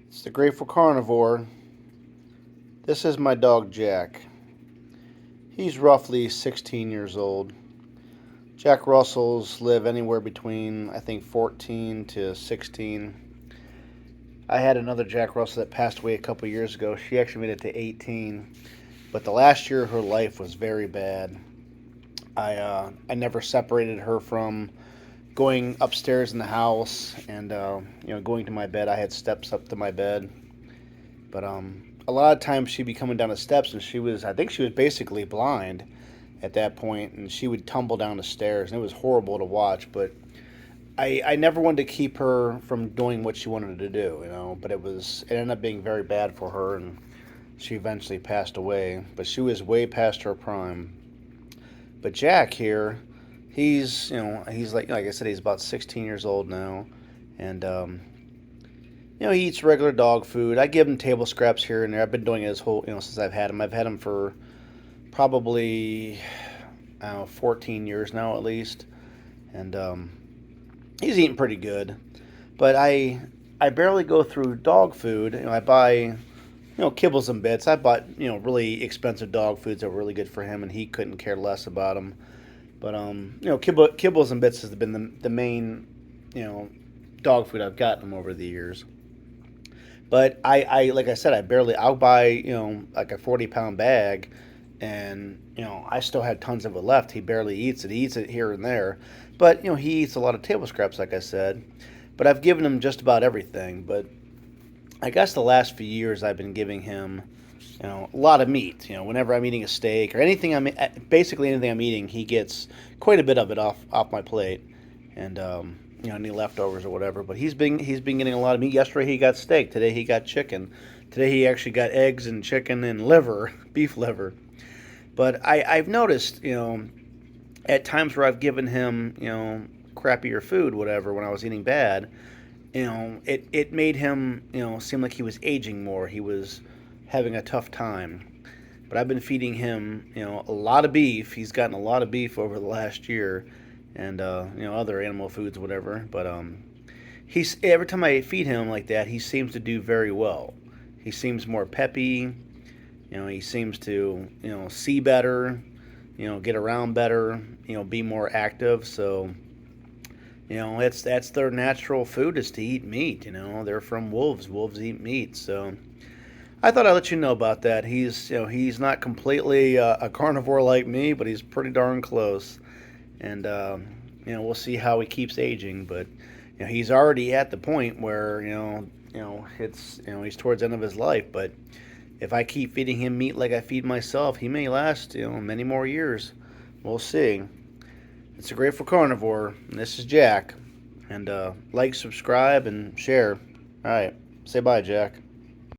It's the Grateful Carnivore. This is my dog Jack. He's roughly 16 years old. Jack Russells live anywhere between, I think, 14 to 16. I had another Jack Russell that passed away a couple years ago. She actually made it to 18. But the last year of her life was very bad. I never separated her from going upstairs in the house and going to my bed. I had steps up to my bed. But a lot of times she'd be coming down the steps, and I think she was basically blind at that point, and she would tumble down the stairs, and it was horrible to watch. But I never wanted to keep her from doing what she wanted to do, But it ended up being very bad for her, and she eventually passed away. But she was way past her prime. But Jack here, he's like I said, he's about 16 years old now, and he eats regular dog food. I give him table scraps here and there. I've been doing it his whole, since I've had him. I've had him for probably, I don't know, 14 years now at least, and he's eating pretty good. But I barely go through dog food. I buy, kibbles and bits. I bought, really expensive dog foods that were really good for him, and he couldn't care less about them. But kibbles and bits has been the main, dog food I've gotten him over the years. But I like I said, I'll buy, like a 40-pound bag, and, I still had tons of it left. He barely eats it. He eats it here and there. But, he eats a lot of table scraps, like I said. But I've given him just about everything. But I guess the last few years I've been giving him, a lot of meat. Whenever I'm eating a steak or basically anything I'm eating, he gets quite a bit of it off my plate. And, any leftovers or whatever. But he's been getting a lot of meat. Yesterday he got steak. Today he got chicken. Today he actually got eggs and chicken and liver, beef liver. But I've noticed, at times where I've given him, crappier food, whatever, when I was eating bad, it made him, seem like he was aging more. He was having a tough time. But I've been feeding him, a lot of beef. He's gotten a lot of beef over the last year, and other animal foods, whatever. But he's every time I feed him like that, he seems to do very well. He seems more peppy. He seems to see better. Get around better. Be more active. So that's their natural food is to eat meat. They're from wolves. Wolves eat meat. So I thought I'd let you know about that. He's not completely a carnivore like me, but he's pretty darn close. And we'll see how he keeps aging. But he's already at the point where it's he's towards the end of his life. But if I keep feeding him meat like I feed myself, he may last many more years. We'll see. It's a Grateful Carnivore, and this is Jack. And like, subscribe, and share. All right, say bye, Jack.